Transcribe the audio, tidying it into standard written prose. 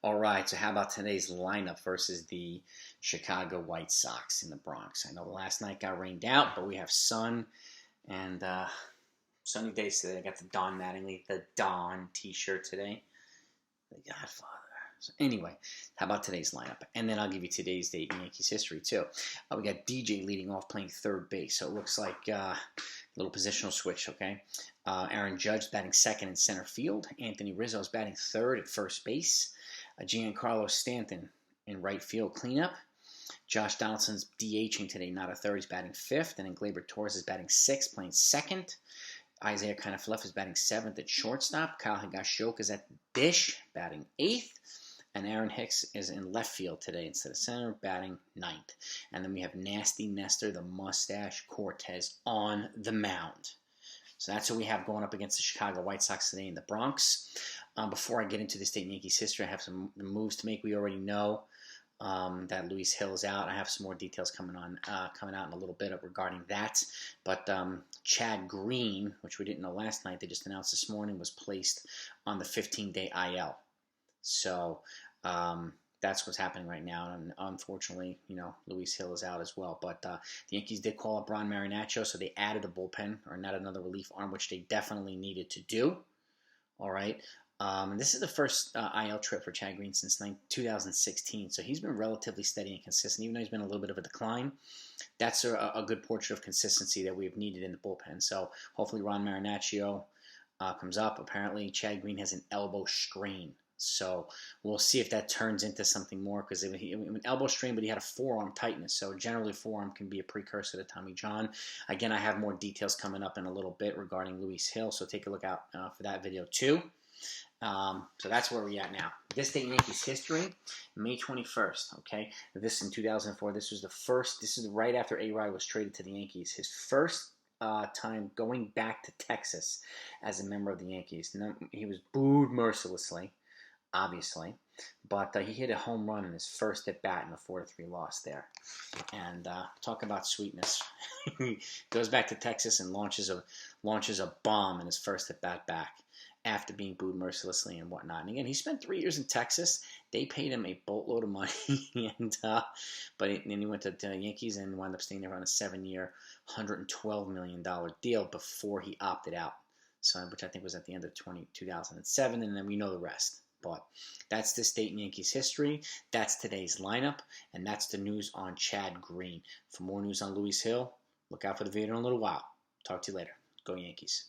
All right, so how about today's lineup versus the Chicago White Sox in the Bronx? I know last night got rained out, but we have sun and sunny days today. I got the Don Mattingly, the Don t-shirt today. The Godfather. So anyway, how about today's lineup? And then I'll give you today's date in Yankees history, too. We got DJ leading off playing third base, so it looks like a little positional switch, okay? Aaron Judge batting second in center field. Anthony Rizzo's batting third at first base. Giancarlo Stanton in right field cleanup. Josh Donaldson's DHing today, not a third. He's batting fifth. And then Gleyber Torres is batting sixth, playing second. Isaiah Kiner-Falefa is batting seventh at shortstop. Kyle Higashioka is at the dish, batting eighth. And Aaron Hicks is in left field today instead of center, batting ninth. And then we have Nasty Nestor, the mustache Cortez, on the mound. So that's what we have going up against the Chicago White Sox today in the Bronx. Before I get into the state Yankees history, I have some moves to make. We already know that Luis Hill is out. I have some more details coming out in a little bit regarding that. But Chad Green, which we didn't know last night, they just announced this morning, was placed on the 15-day IL. So that's what's happening right now. And unfortunately, Luis Hill is out as well. But the Yankees did call up Ron Marinaccio, so they added a bullpen, or not another relief arm, which they definitely needed to do. All right. And this is the first IL trip for Chad Green since 2016. So he's been relatively steady and consistent, even though he's been a little bit of a decline. That's a good portrait of consistency that we've needed in the bullpen. So hopefully Ron Marinaccio comes up. Apparently Chad Green has an elbow strain. So we'll see if that turns into something more, because he an elbow strain, but he had a forearm tightness. So generally forearm can be a precursor to Tommy John. Again, I have more details coming up in a little bit regarding Luis Hill, so take a look out for that video too. So that's where we're at now. This day in Yankees history, May 21st, okay? This in 2004, this is right after A-Rod was traded to the Yankees. His first time going back to Texas as a member of the Yankees. He was booed mercilessly, obviously, but he hit a home run in his first at-bat in a 4-3 loss there. And talk about sweetness. He goes back to Texas and launches a bomb in his first at-bat back, after being booed mercilessly and whatnot. And again, he spent 3 years in Texas. They paid him a boatload of money, but then he went to the Yankees and wound up staying there on a 7-year, $112 million deal before he opted out, which I think was at the end of 2007, and then we know the rest. But that's the state in Yankees history. That's today's lineup, and that's the news on Chad Green. For more news on Luis Hill, look out for the video in a little while. Talk to you later. Go Yankees.